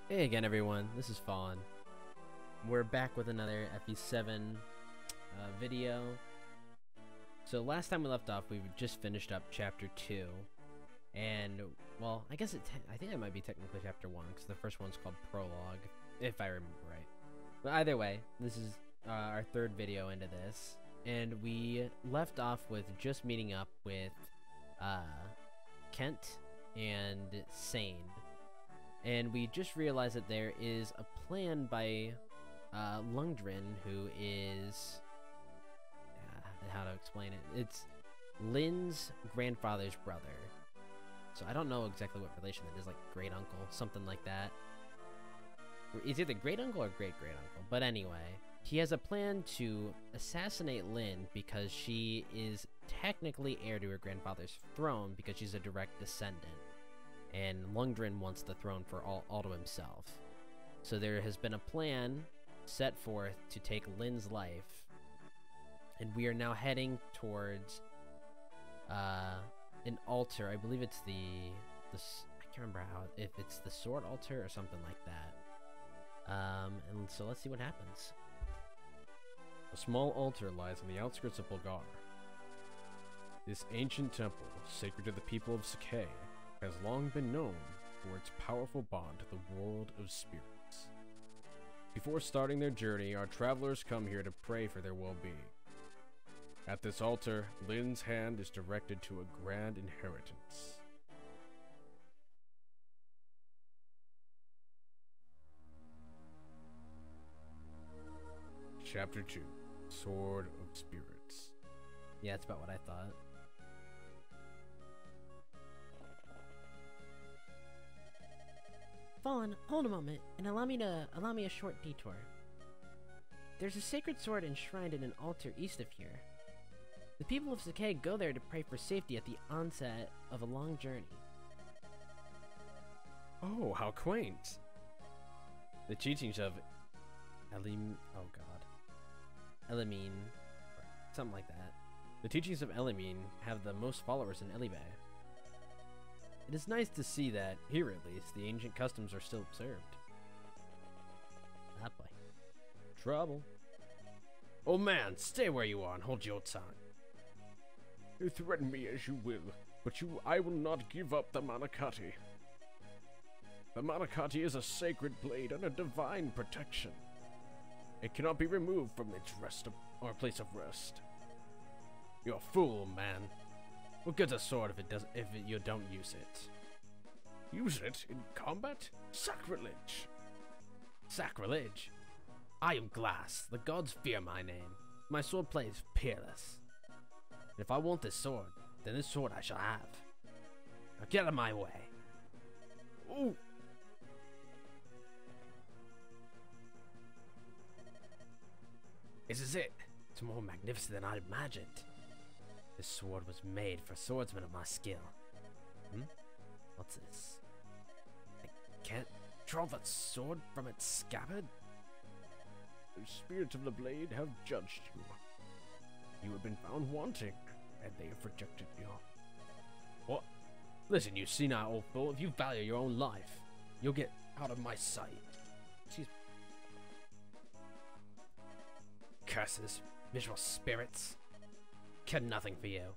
Hey again, everyone. This is Fallen. We're back with another FE7 video. So last time we left off, we just finished up Chapter 2, and well, I guess I think it might be technically Chapter 1 because the first one's called Prologue, if I remember right. But either way, this is our third video into this, and we left off with just meeting up with Kent and Sane. And we just realized that there is a plan by Lundgren, who is... how to explain it? It's Lynn's grandfather's brother. So I don't know exactly what relation that is, like great uncle, something like that. It's either great uncle or great great uncle. But anyway, he has a plan to assassinate Lynn because she is technically heir to her grandfather's throne because she's a direct descendant. And Lundgren wants the throne for all to himself. So there has been a plan set forth to take Lynn's life, and we are now heading towards an altar. I believe it's I can't remember if it's the sword altar or something like that. And so let's see what happens. A small altar lies on the outskirts of Bulgar. This ancient temple, sacred to the people of Sakai, has long been known for its powerful bond to the world of spirits. Before starting their journey, our travelers come here to pray for their well-being. At this altar, Lynn's hand is directed to a grand inheritance. Chapter 2, Sword of Spirits. Yeah, that's about what I thought. Fallen, hold a moment, and allow me a short detour. There's a sacred sword enshrined in an altar east of here. The people of Sakai go there to pray for safety at the onset of a long journey. Oh, how quaint! The teachings of Elimine, something like that. The teachings of Elimine have the most followers in Elibe. It is nice to see that, here at least, the ancient customs are still observed. Ah, boy. Trouble. Old man, stay where you are and hold your tongue. You threaten me as you will, but I will not give up the Manakati. The Manakati is a sacred blade and a divine protection. It cannot be removed from its place of rest. You're a fool, man. What good's a sword if you don't use it? Use it in combat? Sacrilege! Sacrilege? I am glass. The gods fear my name. My sword play is peerless. And if I want this sword, then this sword I shall have. Now get out of my way. Ooh! This is it. It's more magnificent than I'd imagined. This sword was made for swordsmen of my skill. What's this? I can't draw the sword from its scabbard? The spirits of the blade have judged you. You have been found wanting, and they have rejected you. What? Listen, you senile old fool, if you value your own life, you'll get out of my sight. Excuse me. Curses, miserable spirits. Care nothing for you.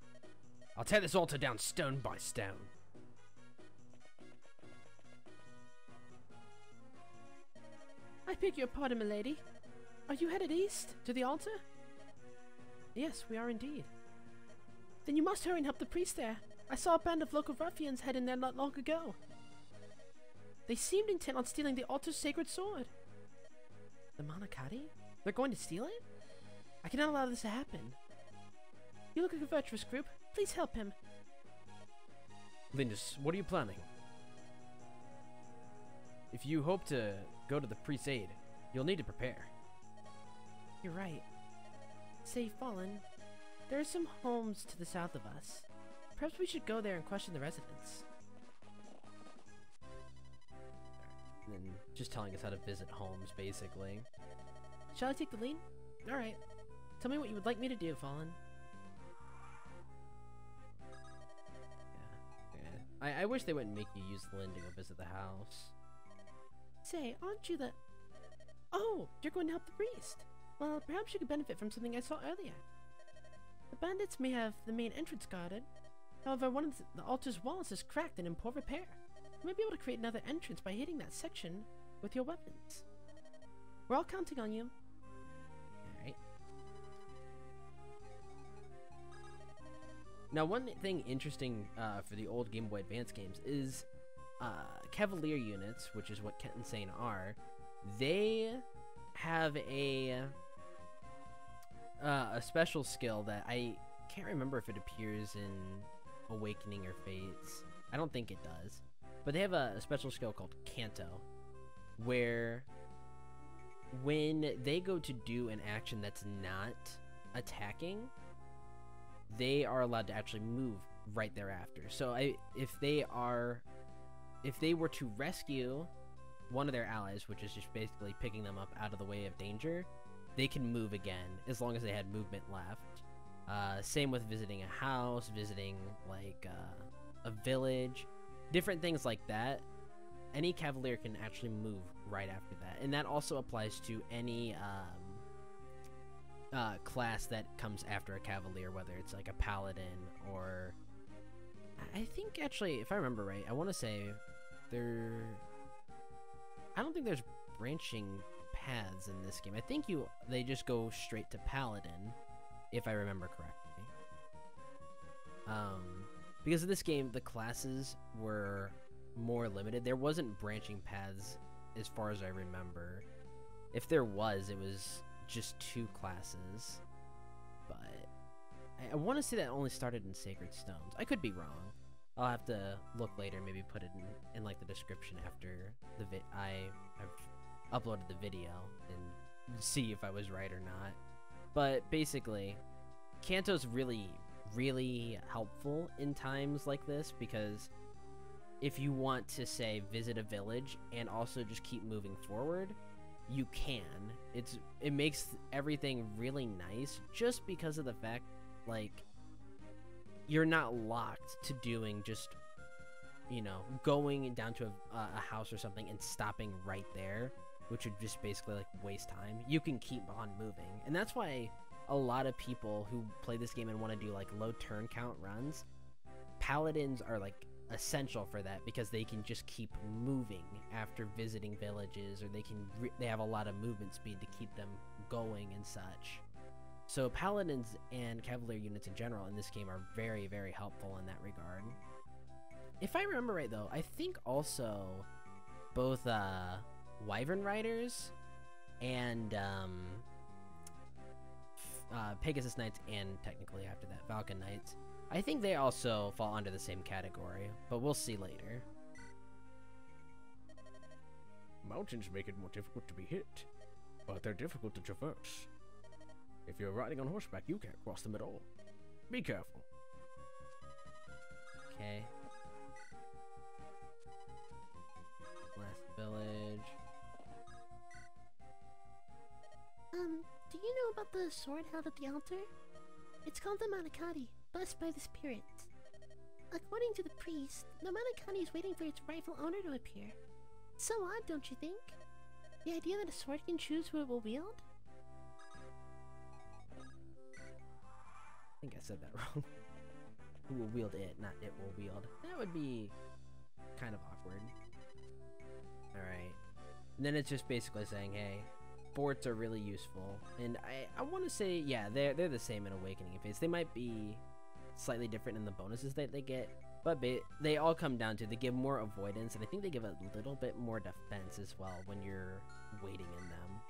I'll tear this altar down stone by stone. I beg your pardon, milady. Are you headed east, to the altar? Yes, we are indeed. Then you must hurry and help the priest there. I saw a band of local ruffians heading there not long ago. They seemed intent on stealing the altar's sacred sword. The Manakati? They're going to steal it? I cannot allow this to happen. You look like a virtuous group. Please help him. Lindis, what are you planning? If you hope to go to the priest's aid, you'll need to prepare. You're right. Say, Fallen, there are some homes to the south of us. Perhaps we should go there and question the residents. And then just telling us how to visit homes, basically. Shall I take the lead? Alright. Tell me what you would like me to do, Fallen. Yeah. I wish they wouldn't make you use Lynn to go visit the house. Say, aren't you the... Oh, you're going to help the priest. Well, perhaps you could benefit from something I saw earlier. The bandits may have the main entrance guarded. However, one of the altar's walls is cracked and in poor repair. You might be able to create another entrance by hitting that section with your weapons. We're all counting on you. Alright. Now, one thing interesting for the old Game Boy Advance games is Cavalier units, which is what Kent and Sane are, they have a special skill that I can't remember if it appears in Awakening or Fates. I don't think it does. But they have a special skill called Canto, where when they go to do an action that's not attacking, they are allowed to actually move right thereafter. So if they were to rescue one of their allies, which is just basically picking them up out of the way of danger, they can move again as long as they had movement left. Same with visiting a house, visiting like a village, different things like that. Any Cavalier can actually move right after that, and that also applies to any class that comes after a Cavalier, whether it's like a Paladin or... I think actually, if I remember right, I want to say I don't think there's branching paths in this game. I think they just go straight to Paladin, if I remember correctly. Because of this game, the classes were more limited. There wasn't branching paths as far as I remember. If there was, it was just 2 classes. But I want to say that only started in Sacred Stones. I could be wrong. I'll have to look later, maybe put it in like the description after I've uploaded the video and see if I was right or not. But basically, Canto's really, really helpful in times like this, because if you want to, say, visit a village and also just keep moving forward, you can. It makes everything really nice, just because of the fact, like, you're not locked to doing just, you know, going down to a house or something and stopping right there, which would just basically, like, waste time. You can keep on moving. And that's why a lot of people who play this game and want to do, like, low turn count runs, Paladins are, like, essential for that, because they can just keep moving after visiting villages, or they have a lot of movement speed to keep them going and such. So Paladins and Cavalier units in general in this game are very, very helpful in that regard. If I remember right, though, I think also both Wyvern Riders and Pegasus Knights, and technically after that Falcon Knights, I think they also fall under the same category, but we'll see later. Mountains make it more difficult to be hit, but they're difficult to traverse. If you're riding on horseback, you can't cross them at all. Be careful. Okay. Last village. Do you know about the sword held at the altar? It's called the Manakati, blessed by the spirits. According to the priest, the Manakati is waiting for its rightful owner to appear. So odd, don't you think? The idea that a sword can choose who it will wield? I think I said that wrong. Who will wield it, not it will wield. That would be kind of awkward. Alright. And then it's just basically saying, hey, forts are really useful. And I want to say, yeah, they're the same in Awakening and Fates. They might be slightly different in the bonuses that they get, but they all come down to, they give more avoidance, and I think they give a little bit more defense as well when you're waiting in them.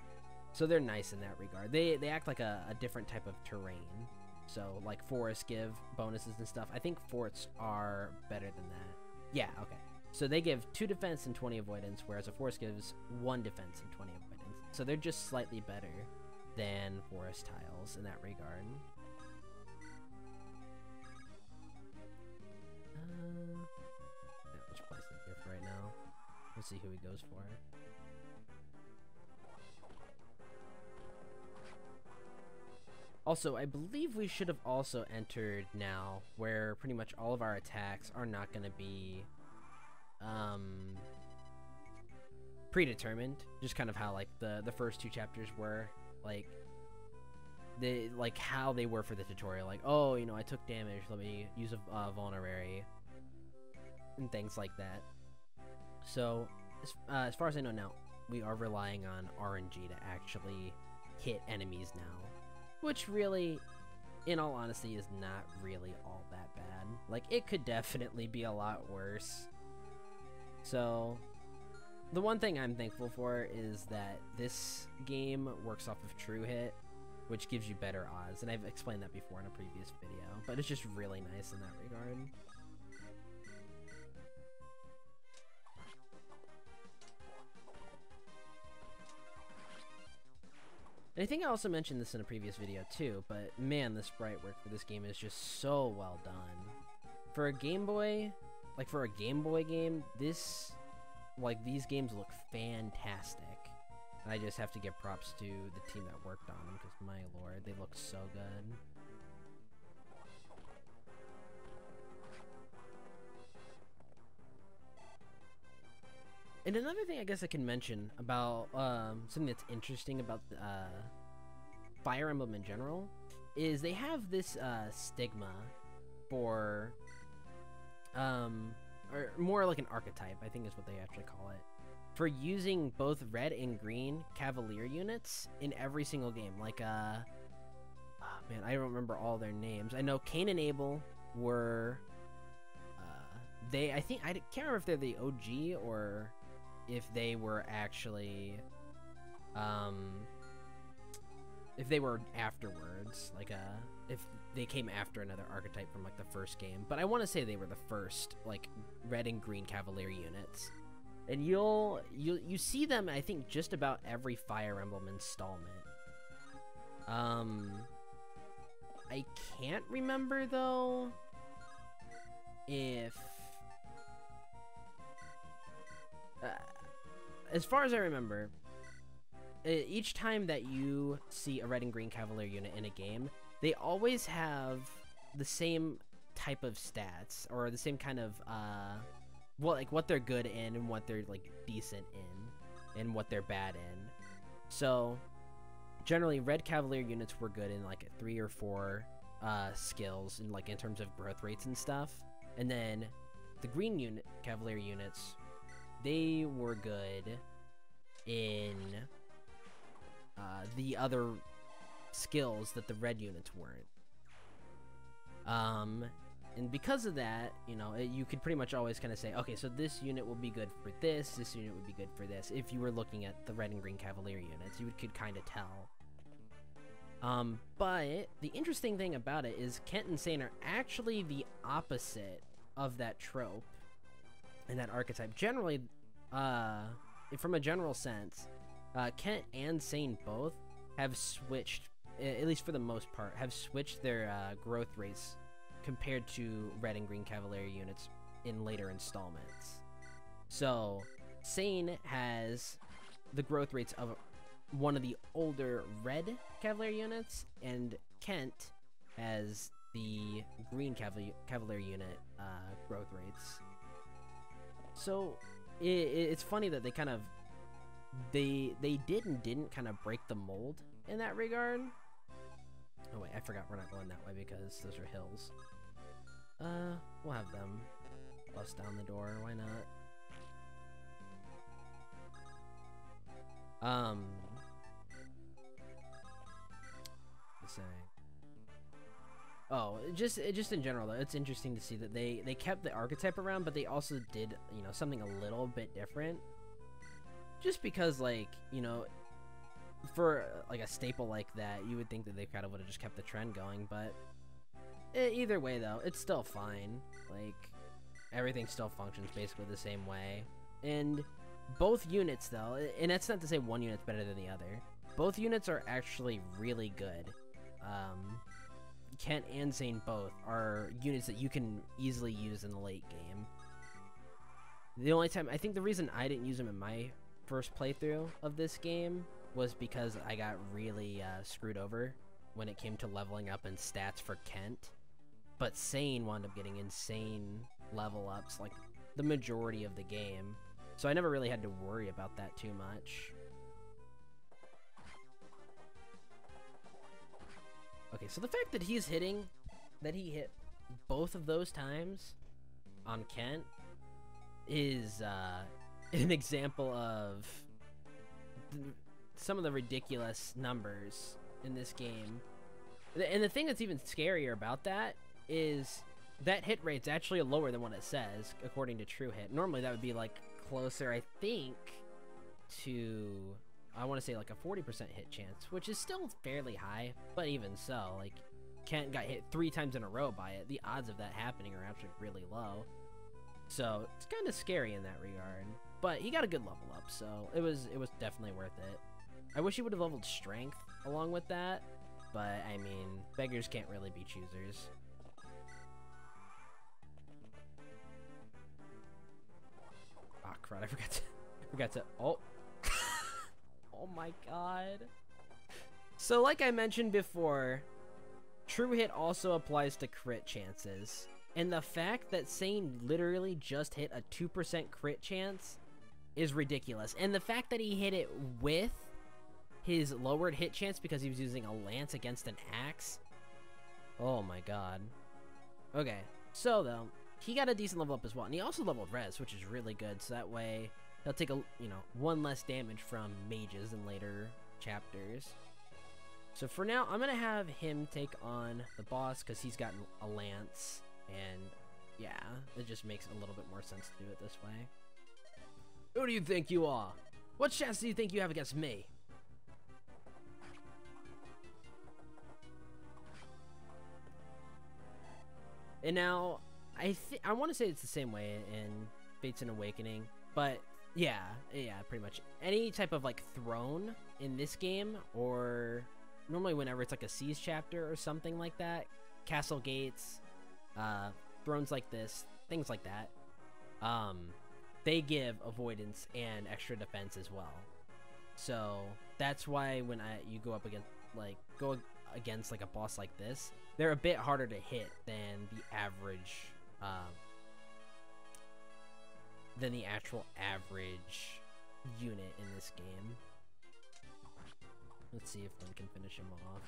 So they're nice in that regard. They act like a different type of terrain. So, like, forests give bonuses and stuff. I think forts are better than that. Yeah, okay. So they give 2 defense and 20 avoidance, whereas a forest gives 1 defense and 20 avoidance. So they're just slightly better than forest tiles in that regard. Let's place it here for right now. We'll see who he goes for. Also, I believe we should have also entered now, where pretty much all of our attacks are not going to be predetermined, just kind of how like the first 2 chapters were, like how they were for the tutorial, like, oh, you know, I took damage, let me use a vulnerary and things like that. So as far as I know now, we are relying on RNG to actually hit enemies now, which really, in all honesty, is not really all that bad. Like, it could definitely be a lot worse. So the one thing I'm thankful for is that this game works off of True Hit, which gives you better odds, and I've explained that before in a previous video, but it's just really nice in that regard. And I think I also mentioned this in a previous video too, but man, the sprite work for this game is just so well done. For a Game Boy, like for a Game Boy game, these games look fantastic. And I just have to give props to the team that worked on them, because my lord, they look so good. And another thing I guess I can mention about something that's interesting about Fire Emblem in general is they have this stigma for, or more like an archetype, I think is what they actually call it, for using both red and green Cavalier units in every single game. Like, oh man, I don't remember all their names. I know Cain and Abel were, I can't remember if they're the OG or if they were actually, if they were afterwards, like, if they came after another archetype from, like, the first game. But I want to say they were the first, like, red and green Cavalier units. And you see them, I think, just about every Fire Emblem installment. I can't remember, though, if... as far as I remember, each time that you see a red and green Cavalier unit in a game, they always have the same type of stats, or the same kind of, well, like what they're good in and what they're like decent in, and what they're bad in. So generally, red Cavalier units were good in like 3 or 4 skills, and like in terms of growth rates and stuff. And then the green Cavalier units, they were good in the other skills that the red units weren't. And because of that, you know, you could pretty much always kind of say, okay, so this unit will be good for this unit would be good for this. If you were looking at the red and green Cavalier units, you could kind of tell. But the interesting thing about it is Kent and Sane are actually the opposite of that trope and that archetype. Generally, from a general sense, Kent and Sane both have switched, at least for the most part, have switched their growth rates compared to red and green Cavalier units in later installments. So Sane has the growth rates of one of the older red Cavalier units, and Kent has the green Cavalier unit growth rates. So it's funny that they kind of they did and didn't kind of break the mold in that regard. Oh wait, I forgot we're not going that way because those are hills. We'll have them bust down the door, why not? Saying. Oh, just in general though, it's interesting to see that they kept the archetype around, but they also did, you know, something a little bit different. Just because, like, you know, for like a staple like that, you would think that they kind of would have just kept the trend going, but either way though, it's still fine. Like, everything still functions basically the same way. And both units though, and that's not to say one unit's better than the other, both units are actually really good. Kent and Zane both are units that you can easily use in the late game. The only time, I think the reason I didn't use them in my first playthrough of this game was because I got really screwed over when it came to leveling up and stats for Kent. But Sane wound up getting insane level ups like the majority of the game. So I never really had to worry about that too much. Okay, so the fact that he hit both of those times on Kent is an example of some of the ridiculous numbers in this game. And the thing that's even scarier about that is that hit rate's actually lower than what it says, according to True Hit. Normally that would be like closer, I think, to, I want to say like a 40% hit chance, which is still fairly high, but even so, like, Kent got hit 3 times in a row by it. The odds of that happening are actually really low. So it's kind of scary in that regard. But he got a good level up, so it was definitely worth it. I wish he would have leveled strength along with that, but I mean, beggars can't really be choosers. Ah, crud! I forgot to. Oh, oh my god. So, like I mentioned before, True Hit also applies to crit chances. And the fact that Sane literally just hit a 2% crit chance is ridiculous. And the fact that he hit it with his lowered hit chance because he was using a lance against an axe. Oh my god. Okay, so though, he got a decent level up as well. And he also leveled res, which is really good. So that way, he'll take one less damage from mages in later chapters. So for now, I'm going to have him take on the boss because he's got a lance. And yeah, it just makes a little bit more sense to do it this way. Who do you think you are? What chance do you think you have against me? And now, I want to say it's the same way in Fates and Awakening, but yeah, pretty much. Any type of like throne in this game, or normally whenever it's like a siege chapter or something like that, castle gates, thrones like this, things like that, they give avoidance and extra defense as well. So that's why when you go against like a boss like this, they're a bit harder to hit than the average, than the actual average unit in this game. Let's see if one can finish him off.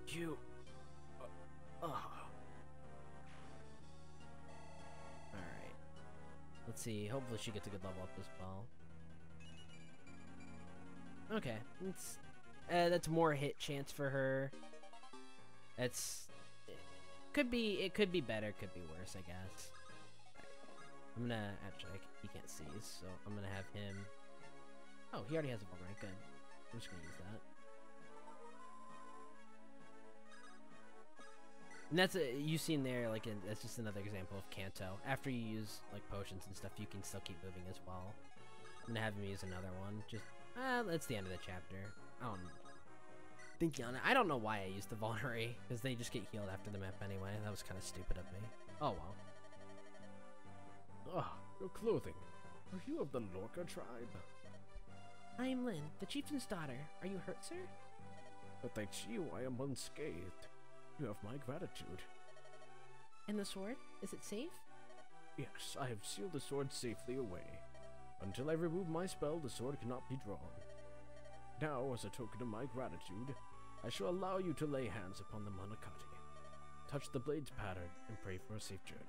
You. Alright. Let's see. Hopefully she gets a good level up as well. Okay. That's more hit chance for her. It could be better, could be worse, I guess. I'm gonna actually, he can't see, so I'm gonna have him. Oh, he already has a ball rank. Good. I'm just gonna use that. And that's you've seen there, like, that's just another example of Kanto. After you use like potions and stuff, you can still keep moving as well. I'm gonna have him use another one. Just that's the end of the chapter. I don't know why I used the Vulnerary, because they just get healed after the map anyway. That was kind of stupid of me. Oh well. Ah, your clothing. Are you of the Lorca tribe? I am Lynn, the chieftain's daughter. Are you hurt, sir? But thanks to you, I am unscathed. You have my gratitude. And the sword? Is it safe? Yes, I have sealed the sword safely away. Until I remove my spell, the sword cannot be drawn. Now, as a token of my gratitude, I shall allow you to lay hands upon the Manakati. Touch the blade's pattern and pray for a safe journey.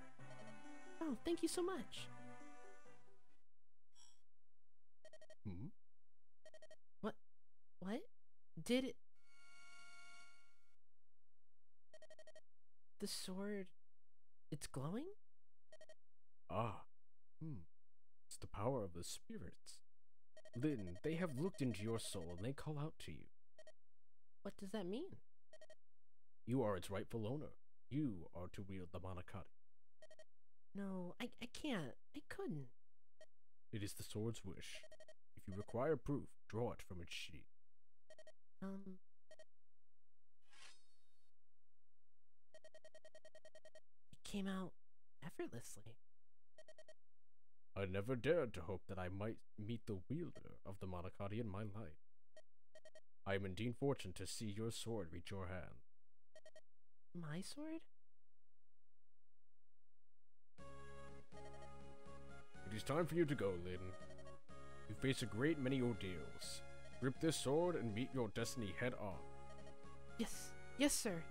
Oh, thank you so much. Hmm? What? Did it... The sword... It's glowing? Ah. It's the power of the spirits. Lynn, they have looked into your soul and they call out to you. What does that mean? You are its rightful owner. You are to wield the Manakati. No, I can't. I couldn't. It is the sword's wish. If you require proof, draw it from its sheath. It came out effortlessly. I never dared to hope that I might meet the wielder of the Manakati in my life. I am indeed fortunate to see your sword reach your hand. My sword? is time for you to go, Lyn. You face a great many ordeals. Grip this sword and meet your destiny head on. Yes. Yes, sir.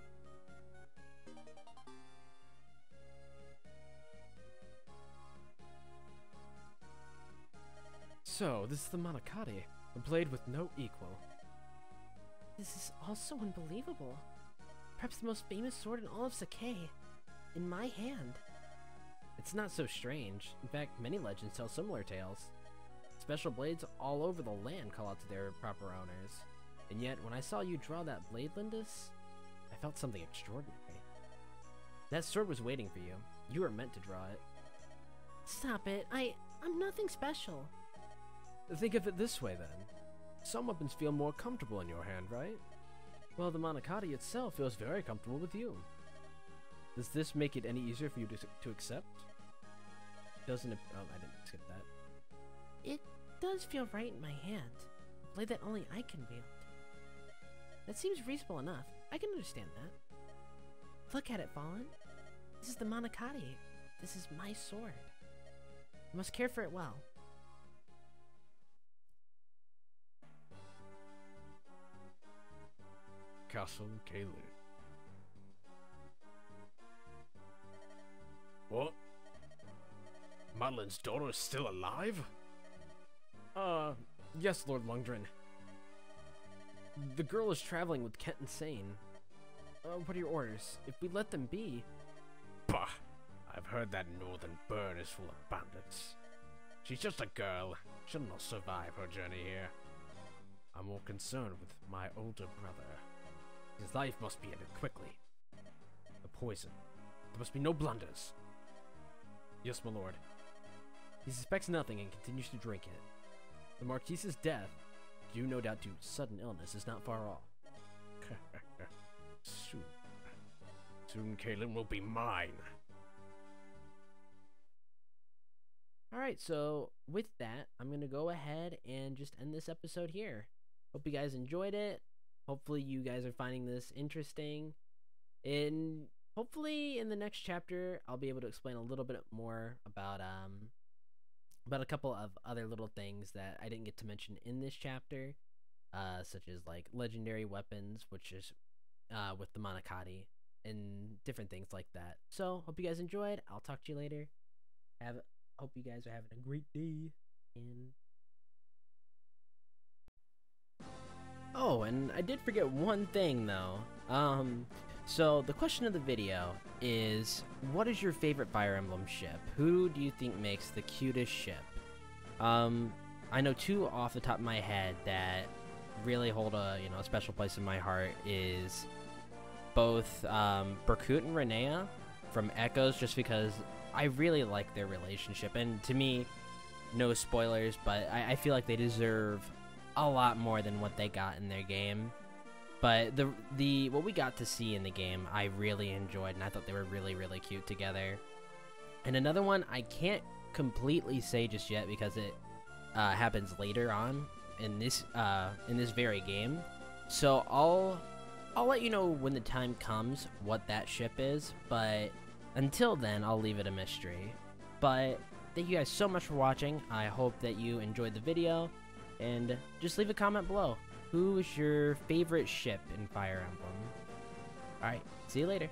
So, this is the Manakate, a blade with no equal. This is also unbelievable. Perhaps the most famous sword in all of Sakai. In my hand. It's not so strange. In fact, many legends tell similar tales. Special blades all over the land call out to their proper owners. And yet, when I saw you draw that blade, Lindis, I felt something extraordinary. That sword was waiting for you. You were meant to draw it. Stop it. I'm nothing special. Think of it this way, then. Some weapons feel more comfortable in your hand, right? Well, the Manakate itself feels very comfortable with you. Does this make it any easier for you to accept? Doesn't it? Oh, I didn't skip that. It does feel right in my hand. A blade that only I can wield. That seems reasonable enough. I can understand that. Look at it, Fallen. This is the Manakate. This is my sword. I must care for it well. Castle Caelid. What? Madeline's daughter is still alive? Yes, Lord Lungdren. The girl is traveling with Kent and Sane. What are your orders? If we let them be... Bah! I've heard that northern burn is full of bandits. She's just a girl. She'll not survive her journey here. I'm more concerned with my older brother. His life must be ended quickly. The poison. There must be no blunders. Yes, my lord. He suspects nothing and continues to drink it. The Marquise's death, due no doubt to sudden illness, is not far off. Soon Caelid will be mine. Alright, so with that, I'm going to go ahead and just end this episode here. Hope you guys enjoyed it. Hopefully you guys are finding this interesting. And hopefully in the next chapter, I'll be able to explain a little bit more about a couple of other little things that I didn't get to mention in this chapter. Such as like legendary weapons, which is with the Manakate, and different things like that. So hope you guys enjoyed. I'll talk to you later. Hope you guys are having a great day. And oh, and I did forget one thing though. So the question of the video is, what is your favorite Fire Emblem ship? Who do you think makes the cutest ship? I know two off the top of my head that really hold a special place in my heart is both Berkut and Renea from Echoes, just because I really like their relationship, and to me, no spoilers, but I feel like they deserve a lot more than what they got in their game. But the what we got to see in the game, I really enjoyed, and I thought they were really, really cute together. And another one I can't completely say just yet because it happens later on in this very game. So I'll let you know when the time comes what that ship is, but until then, I'll leave it a mystery. But thank you guys so much for watching. I hope that you enjoyed the video, and just leave a comment below. Who is your favorite ship in Fire Emblem? Alright, see you later.